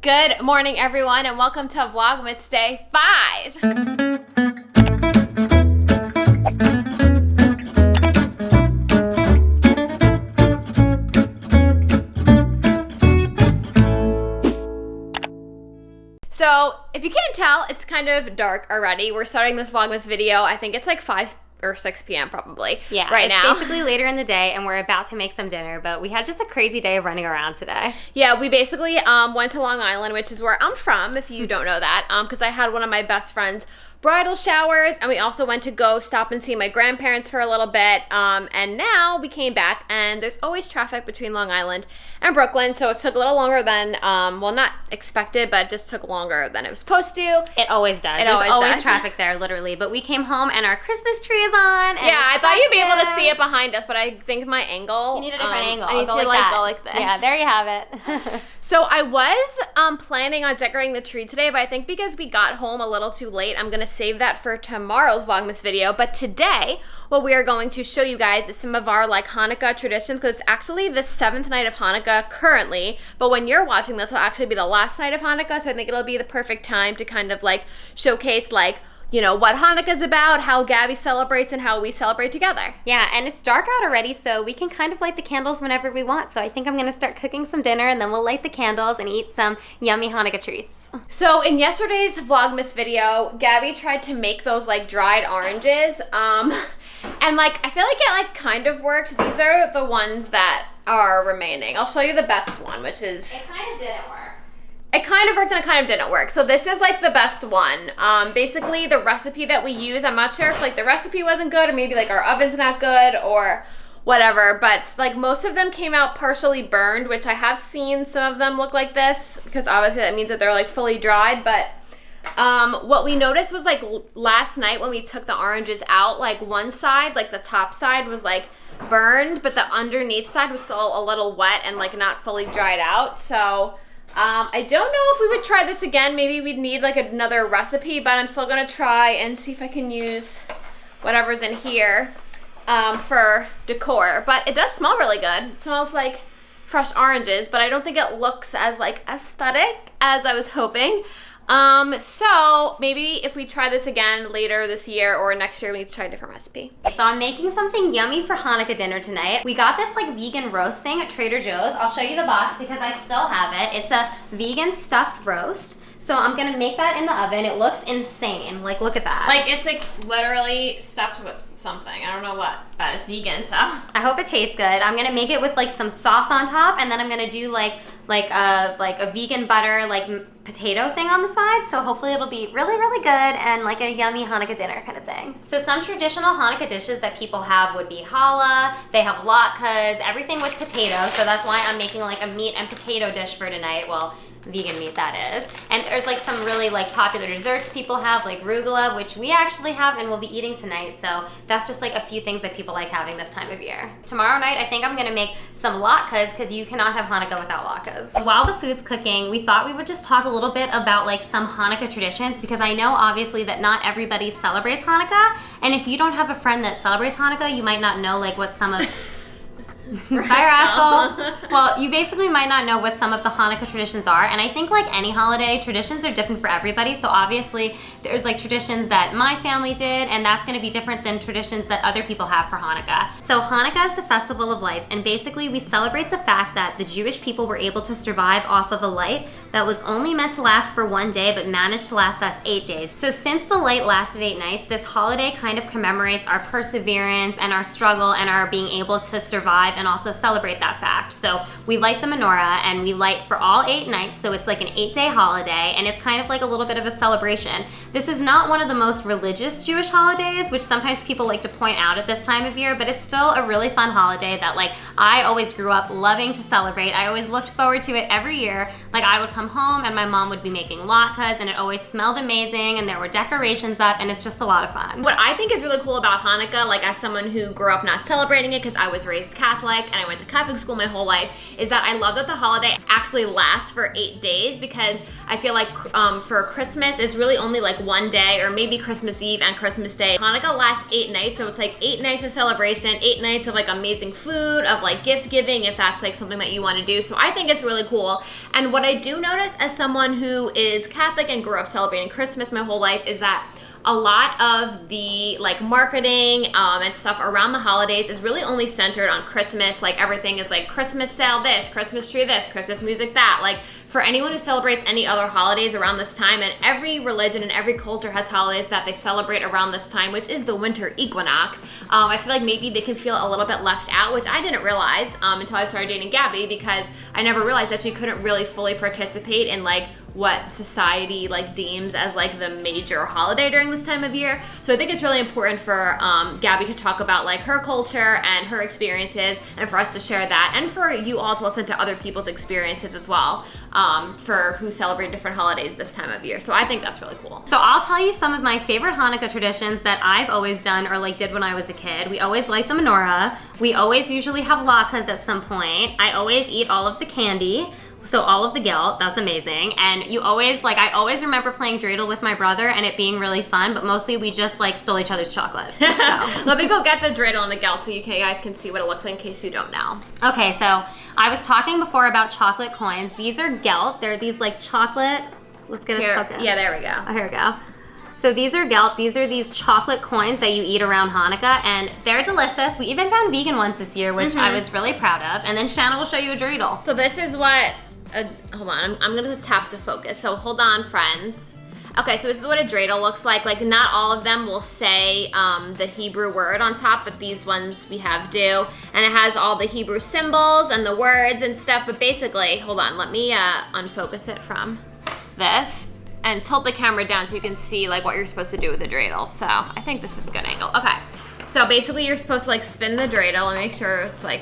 Good morning, everyone, and welcome to Vlogmas Day 5. So, if you can't tell, it's kind of dark already. We're starting this Vlogmas video. I think it's like 5 or 6 p.m. probably. Yeah, right now. It's basically later in the day, and we're about to make some dinner, but we had just a crazy day of running around today. Yeah, we basically went to Long Island, which is where I'm from, if you don't know that, because I had one of my best friends' bridal showers, and we also went to go stop and see my grandparents for a little bit, and now we came back, and there's always traffic between Long Island and Brooklyn, so it took a little longer than, well, not expected, but it just took longer than it was supposed to. It always does. There's always traffic there, literally, but we came home, and our Christmas tree is on. And yeah, I thought you'd be able to see it behind us, but I think my angle... You need a different angle. I need to go like this. Yeah, there you have it. So I was planning on decorating the tree today, but I think because we got home a little too late, I'm going to save that for tomorrow's Vlogmas video. But today, what we are going to show you guys is some of our Hanukkah traditions, because it's actually the 7th night of Hanukkah currently, but when you're watching this, it'll actually be the last night of Hanukkah, so I think it'll be the perfect time to kind of showcase you know, what Hanukkah's about, how Gabi celebrates, and how we celebrate together. Yeah, and it's dark out already, so we can kind of light the candles whenever we want. So I think I'm going to start cooking some dinner, and then we'll light the candles and eat some yummy Hanukkah treats. So in yesterday's Vlogmas video, Gabi tried to make those dried oranges, and I feel like it kind of worked. These are the ones that are remaining. I'll show you the best one, which is... It kind of didn't work. It kind of worked and it kind of didn't work. So this is the best one. Basically the recipe that we use, I'm not sure if the recipe wasn't good or maybe our oven's not good or whatever, but most of them came out partially burned, which I have seen some of them look like this, because obviously that means that they're fully dried. But what we noticed was last night when we took the oranges out, one side, the top side was burned, but the underneath side was still a little wet and not fully dried out. So I don't know if we would try this again. Maybe we'd need another recipe, but I'm still gonna try and see if I can use whatever's in here for decor. But it does smell really good. It smells like fresh oranges, but I don't think it looks as aesthetic as I was hoping. So maybe if we try this again later this year or next year, we need to try a different recipe. So I'm making something yummy for Hanukkah dinner tonight. We got this vegan roast thing at Trader Joe's. I'll show you the box because I still have it. It's a vegan stuffed roast. So I'm gonna make that in the oven. It looks insane. Look at that. It's literally stuffed with something. I don't know what, but it's vegan, so. I hope it tastes good. I'm gonna make it with some sauce on top, and then I'm gonna do a vegan butter potato thing on the side. So hopefully it'll be really, really good and a yummy Hanukkah dinner kind of thing. So some traditional Hanukkah dishes that people have would be challah. They have latkes, everything with potato. So that's why I'm making a meat and potato dish for tonight. Well, vegan meat that is. And there's some really popular desserts people have, rugula, which we actually have and we'll be eating tonight. So that's just a few things that people like having this time of year. Tomorrow night I think I'm gonna make some latkes, because you cannot have Hanukkah without latkes. While the food's cooking, we thought we would just talk a little bit about some Hanukkah traditions, because I know obviously that not everybody celebrates Hanukkah, and if you don't have a friend that celebrates Hanukkah, you might not know what some of Hi, Rascal. Well, you basically might not know what some of the Hanukkah traditions are, and I think any holiday, traditions are different for everybody, so obviously there's traditions that my family did, and that's going to be different than traditions that other people have for Hanukkah. So Hanukkah is the festival of lights, and basically we celebrate the fact that the Jewish people were able to survive off of a light that was only meant to last for 1 day, but managed to last us 8 days. So since the light lasted 8 nights, this holiday kind of commemorates our perseverance and our struggle and our being able to survive and also celebrate that fact. So we light the menorah, and we light for all 8 nights, so it's an 8-day holiday, and it's kind of a little bit of a celebration. This is not one of the most religious Jewish holidays, which sometimes people like to point out at this time of year, but it's still a really fun holiday that I always grew up loving to celebrate. I always looked forward to it every year. I would come home and my mom would be making latkes, and it always smelled amazing, and there were decorations up, and it's just a lot of fun. What I think is really cool about Hanukkah, as someone who grew up not celebrating it because I was raised Catholic, Catholic and I went to Catholic school my whole life, is that I love that the holiday actually lasts for 8 days, because I feel like for Christmas it's really only like one day, or maybe Christmas Eve and Christmas Day. Hanukkah lasts 8 nights, so it's like 8 nights of celebration, 8 nights of like amazing food, of like gift giving, if that's like something that you want to do. So I think it's really cool. And what I do notice as someone who is Catholic and grew up celebrating Christmas my whole life is that a lot of the like marketing and stuff around the holidays is really only centered on Christmas. Like everything is like Christmas sale this, Christmas tree this, Christmas music that. Like for anyone who celebrates any other holidays around this time, and every religion and every culture has holidays that they celebrate around this time, which is the winter equinox. I feel like maybe they can feel a little bit left out, which I didn't realize until I started dating Gabi, because I never realized that she couldn't really fully participate in like what society like deems as like the major holiday during this time of year. So I think it's really important for Gabi to talk about like her culture and her experiences, and for us to share that, and for you all to listen to other people's experiences as well, for who celebrate different holidays this time of year. So I think that's really cool. So I'll tell you some of my favorite Hanukkah traditions that I've always done, or like did when I was a kid. We always light the menorah. We always usually have latkes at some point. I always eat all of the candy. So all of the gelt, that's amazing. And you always, like, I always remember playing dreidel with my brother and it being really fun, but mostly we just like stole each other's chocolate. So. Let me go get the dreidel and the gelt so you guys can see what it looks like in case you don't know. Okay, so I was talking before about chocolate coins. These are gelt. They're these like chocolate, let's get it to focus. Yeah, there we go. Oh, here we go. So these are gelt. These are these chocolate coins that you eat around Hanukkah, and they're delicious. We even found vegan ones this year, which I was really proud of. And then Shanna will show you a dreidel. So this is what, hold on, I'm gonna tap to focus. So hold on, friends. Okay, so this is what a dreidel looks like. Like not all of them will say the Hebrew word on top, but these ones we have do. And it has all the Hebrew symbols and the words and stuff, but basically, hold on, let me unfocus it from this and tilt the camera down so you can see like what you're supposed to do with the dreidel. So I think this is a good angle. Okay, so basically you're supposed to like spin the dreidel and make sure it's like,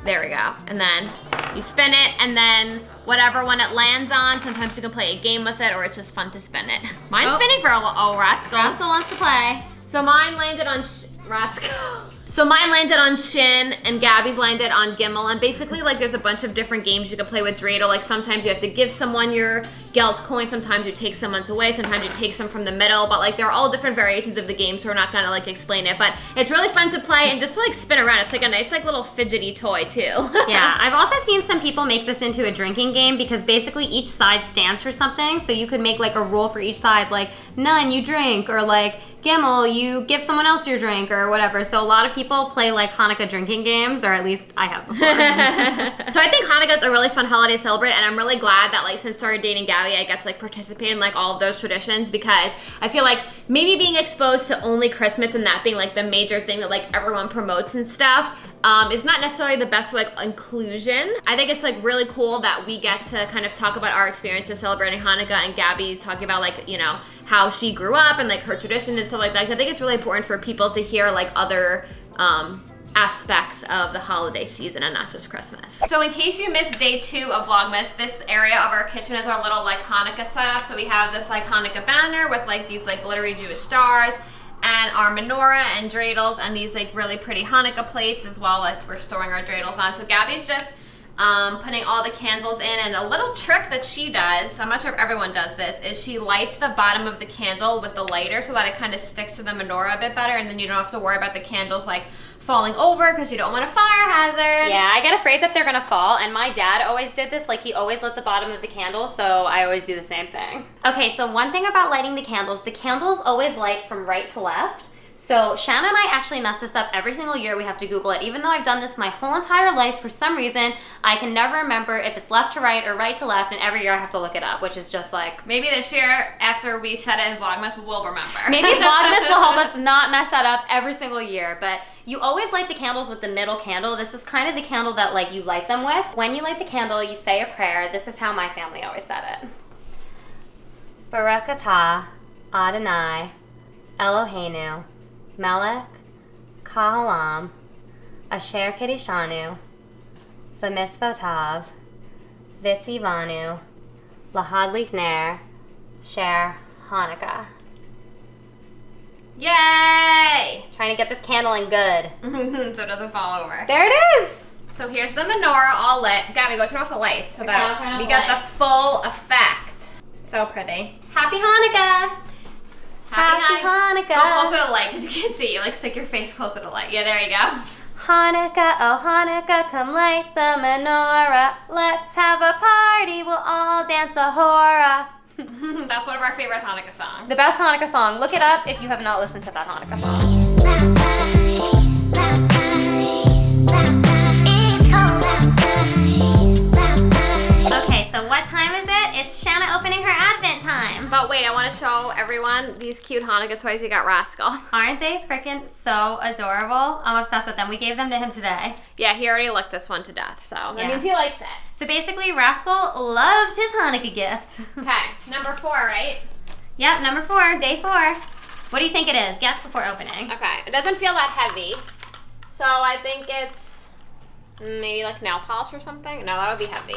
there we go. And then you spin it, and then whatever one it lands on, sometimes you can play a game with it, or it's just fun to spin it. Mine's spinning for Rascal. Rascal wants to play. So mine landed on Rascal. So mine landed on Shin, and Gabi's landed on Gimel, and basically like there's a bunch of different games you can play with dreidel. Like sometimes you have to give someone your gelt coin, sometimes you take someone's away, sometimes you take some from the middle, but like they're all different variations of the game, so we're not gonna like explain it, but it's really fun to play and just to like spin around. It's like a nice like little fidgety toy too. Yeah, I've also seen some people make this into a drinking game, because basically each side stands for something, so you could make like a rule for each side, like none, you drink, or like Gimel, you give someone else your drink, or whatever. So a lot of people play like Hanukkah drinking games, or at least I have before. So I think Hanukkah's a really fun holiday to celebrate, and I'm really glad that like since I started dating Gabi, I get to like participate in like all of those traditions, because I feel like maybe being exposed to only Christmas and that being like the major thing that like everyone promotes and stuff is not necessarily the best for like inclusion. I think it's like really cool that we get to kind of talk about our experiences celebrating Hanukkah, and Gabi talking about like, you know, how she grew up and like her tradition and stuff like that. I think it's really important for people to hear like other aspects of the holiday season and not just Christmas. So in case you missed day 2 of Vlogmas, this area of our kitchen is our little like Hanukkah setup. So we have this like Hanukkah banner with like these like glittery Jewish stars, and our menorah and dreidels, and these like really pretty Hanukkah plates as well as we're storing our dreidels on. So Gabi's just putting all the candles in, and a little trick that she does, I'm not sure if everyone does this, is she lights the bottom of the candle with the lighter so that it kind of sticks to the menorah a bit better, and then you don't have to worry about the candles like falling over because you don't want a fire hazard. Yeah, I get afraid that they're gonna fall, and my dad always did this, like he always lit the bottom of the candle, so I always do the same thing. Okay, so one thing about lighting the candles always light from right to left. So Shanna and I actually mess this up every single year. We have to Google it. Even though I've done this my whole entire life, for some reason, I can never remember if it's left to right or right to left, and every year I have to look it up, which is just like... Maybe this year, after we set it in Vlogmas, we'll remember. Maybe Vlogmas will help us not mess that up every single year, but you always light the candles with the middle candle. This is kind of the candle that like you light them with. When you light the candle, you say a prayer. This is how my family always said it. Baruch atah Adonai Eloheinu Melech Ka'olam Asher Kedishanu B'mitzvotav Vitzivanu Lahadlik Ner Sher Hanukkah. Yay! Trying to get this candle in good. So it doesn't fall over. There it is! So here's the menorah all lit. Gabi, go turn off the lights so that we get the full effect. So pretty. Happy Hanukkah! Happy Hanukkah! Go closer to the light because you can't see. You like stick your face closer to the light. Yeah, there you go. Hanukkah, oh Hanukkah, come light the menorah. Let's have a party, we'll all dance the hora. That's one of our favorite Hanukkah songs. The best Hanukkah song. Look it up if you have not listened to that Hanukkah song. Okay, so what time is it? It's Shanna opening her advent time. But wait, I want to show everyone these cute Hanukkah toys we got Rascal. Aren't they freaking so adorable? I'm obsessed with them. We gave them to him today. Yeah, he already licked this one to death, so Yeah. that means he likes it. So basically, Rascal loved his Hanukkah gift. Okay, number 4, right? Yep, number 4, day 4. What do you think it is? Guess before opening. Okay, it doesn't feel that heavy. So I think it's maybe like nail polish or something. No, that would be heavy.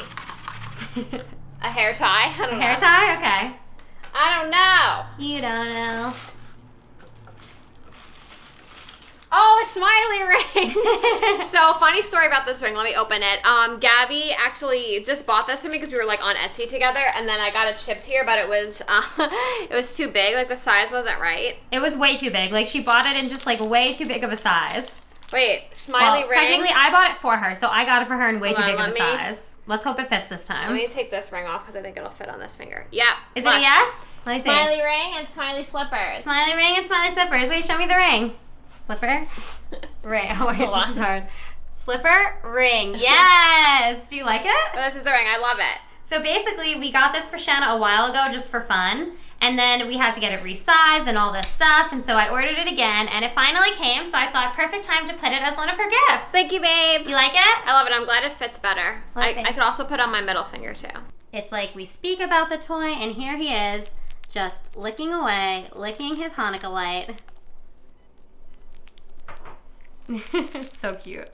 A hair tie? I don't know. Hair tie? Okay. I don't know. You don't know. Oh, a smiley ring. So funny story about this ring. Let me open it. Gabi actually just bought this for me because we were like on Etsy together, and then I got it shipped here, but it was too big. Like the size wasn't right. It was way too big. Like she bought it in just like way too big of a size. Wait, smiley ring. Technically, I bought it for her, so I got it for her in way Hold too on, big of a let me- size. Let's hope it fits this time. Let me take this ring off because I think it'll fit on this finger. Yep. Is look. it a yes? Let me see. Smiley ring and smiley slippers. Smiley ring and smiley slippers. Wait, show me the ring. Slipper? Ring. Oh, wait, Hold on. this is hard. Slipper, ring. Yes! Do you like it? Oh, this is the ring. I love it. So basically, we got this for Shanna a while ago just for fun. And then we had to get it resized and all this stuff. And so I ordered it again. And it finally came. So I thought, perfect time to put it as one of her gifts. Thank you, babe. You like it? I love it. I'm glad it fits better. Okay. I could also put on my middle finger, too. It's like we speak about the toy. And here he is, just licking away, licking his Hanukkah light. It's so cute.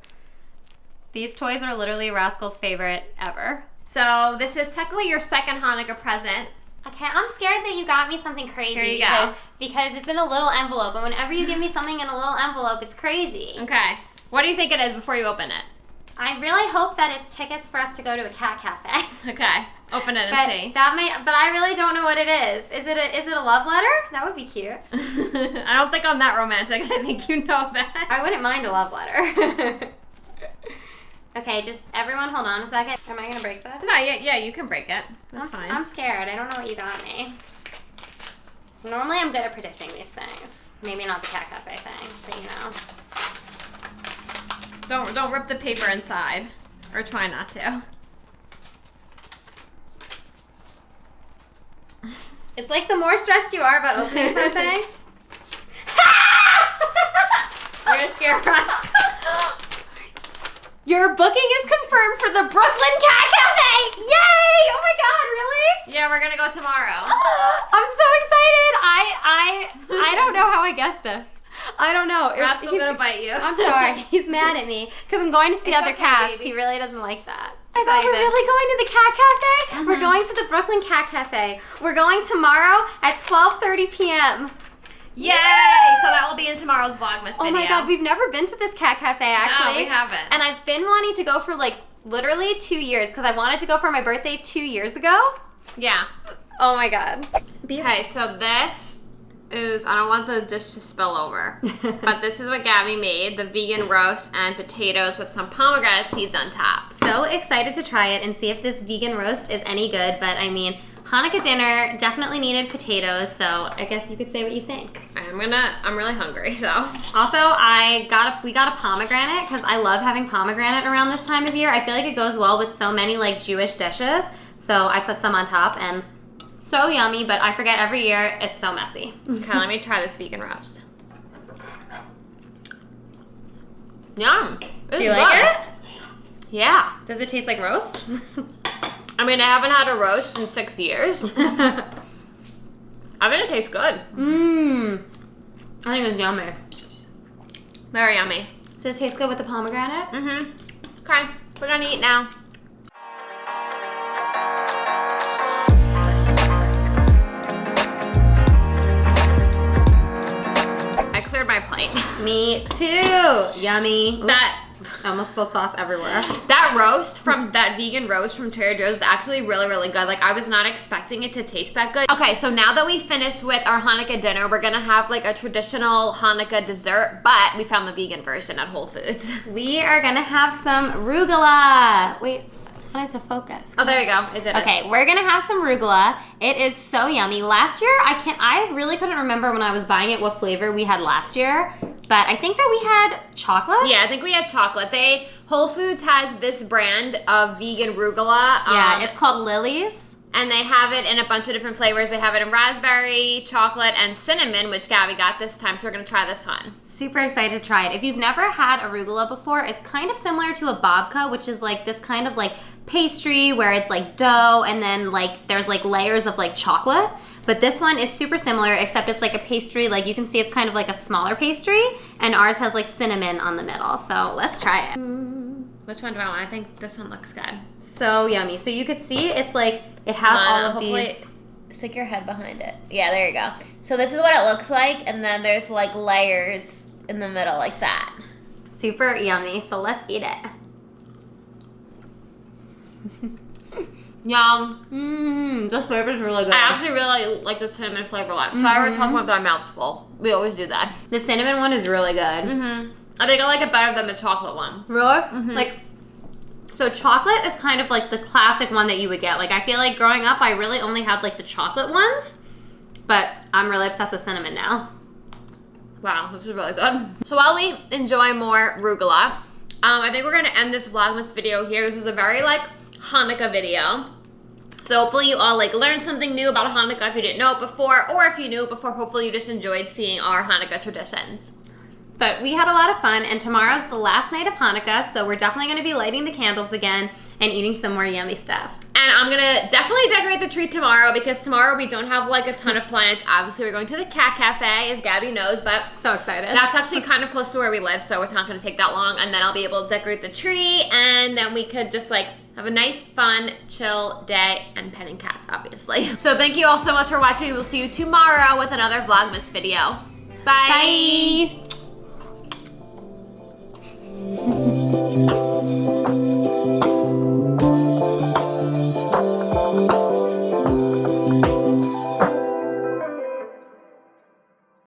These toys are literally Rascal's favorite ever. So this is technically your second Hanukkah present. Okay, I'm scared that you got me something crazy. Here you go. Because it's in a little envelope, and whenever you give me something in a little envelope, it's crazy. Okay. What do you think it is before you open it? I really hope that it's tickets for us to go to a cat cafe. Okay. Open it and But see. but I really don't know what it is. Is it a love letter? That would be cute. I don't think I'm that romantic. I think you know that. I wouldn't mind a love letter. Okay, just everyone hold on a second. Am I gonna break this? No, yeah, you can break it. That's fine. I'm scared. I don't know what you got me. Normally I'm good at predicting these things. Maybe not the cat cafe thing, but you know. Don't rip the paper inside. Or try not to. It's like the more stressed you are about opening something. You're gonna scare us. Your booking is confirmed for the Brooklyn Cat Cafe! Yay! Oh my god, really? Yeah, we're gonna go tomorrow. I'm so excited! I don't know how I guessed this. I don't know. Rascal's gonna bite you. I'm sorry. He's mad at me because I'm going to see It's other okay, cats. baby. He really doesn't like that. I thought we're really going to the cat cafe? We're going to the Brooklyn Cat Cafe. We're going tomorrow at 12:30 p.m. Yay! So that will be in tomorrow's Vlogmas video. Oh my god, we've never been to this cat cafe actually. No, we haven't. And I've been wanting to go for like literally 2 years because I wanted to go for my birthday 2 years ago. Yeah. Oh my god. Okay, so this is, I don't want the dish to spill over, but this is what Gabi made, the vegan roast and potatoes with some pomegranate seeds on top. So excited to try it and see if this vegan roast is any good, but I mean, Hanukkah dinner definitely needed potatoes, so I guess you could say what you think. I'm really hungry, so. Also, we got a pomegranate because I love having pomegranate around this time of year. I feel like it goes well with so many like Jewish dishes, so I put some on top and so yummy, but I forget every year, it's so messy. Okay, let me try this vegan roast. Yum. Do you like it? Yeah. Does it taste like roast? I mean, I haven't had a roast in 6 years. I think it tastes good. Mmm. I think it's yummy. Very yummy. Does it taste good with the pomegranate? Mm-hmm. Okay, we're gonna eat now. I cleared my plate. Me too. Yummy. Ooh. That I almost spilled sauce everywhere. That vegan roast from Trader Joe's is actually really, really good. Like, I was not expecting it to taste that good. Okay, so now that we finished with our Hanukkah dinner, we're gonna have like a traditional Hanukkah dessert, but we found the vegan version at Whole Foods. We are gonna have some arugula. Wait, I wanted to focus. Oh, there you go. It did. Okay, we're gonna have some arugula. It is so yummy. Last year, I really couldn't remember when I was buying it what flavor we had last year. But I think that we had chocolate. Yeah, I think we had chocolate. Whole Foods has this brand of vegan arugula. Yeah, it's called Lily's. And they have it in a bunch of different flavors. They have it in raspberry, chocolate, and cinnamon, which Gabby got this time, so we're gonna try this one. Super excited to try it. If you've never had arugula before, it's kind of similar to a babka, which is like this kind of like pastry where it's like dough and then like there's like layers of like chocolate. But this one is super similar, except it's like a pastry. Like you can see it's kind of like a smaller pastry, and ours has like cinnamon on the middle. So let's try it. Which one do I want? I think this one looks good. So yummy. So you could see it's like, it has all of these. Stick your head behind it. Yeah, there you go. So this is what it looks like, and then there's like layers in the middle like that. Super yummy. So let's eat it. Yum. This flavor is really good. I actually really like the cinnamon flavor a lot. Sorry, we're talking about our mouths full. We always do that. The cinnamon one is really good. I think I like it better than the chocolate one. Really? Like, so chocolate is kind of like the classic one that you would get. Like, I feel like growing up, I really only had like the chocolate ones, but I'm really obsessed with cinnamon now. Wow, this is really good. So while we enjoy more arugula, I think we're gonna end this Vlogmas video here. This was a very like Hanukkah video. So hopefully you all like learned something new about Hanukkah if you didn't know it before, or if you knew it before, hopefully you just enjoyed seeing our Hanukkah traditions. But we had a lot of fun, and tomorrow's the last night of Hanukkah, so we're definitely gonna be lighting the candles again and eating some more yummy stuff. And I'm gonna definitely decorate the tree tomorrow, because tomorrow we don't have like a ton of plans. Obviously we're going to the Cat Cafe, as Gabby knows, but so excited. That's actually kind of close to where we live, so it's not gonna take that long, and then I'll be able to decorate the tree, and then we could just like have a nice, fun, chill day and petting cats, obviously. So thank you all so much for watching. We'll see you tomorrow with another Vlogmas video. Bye. Bye.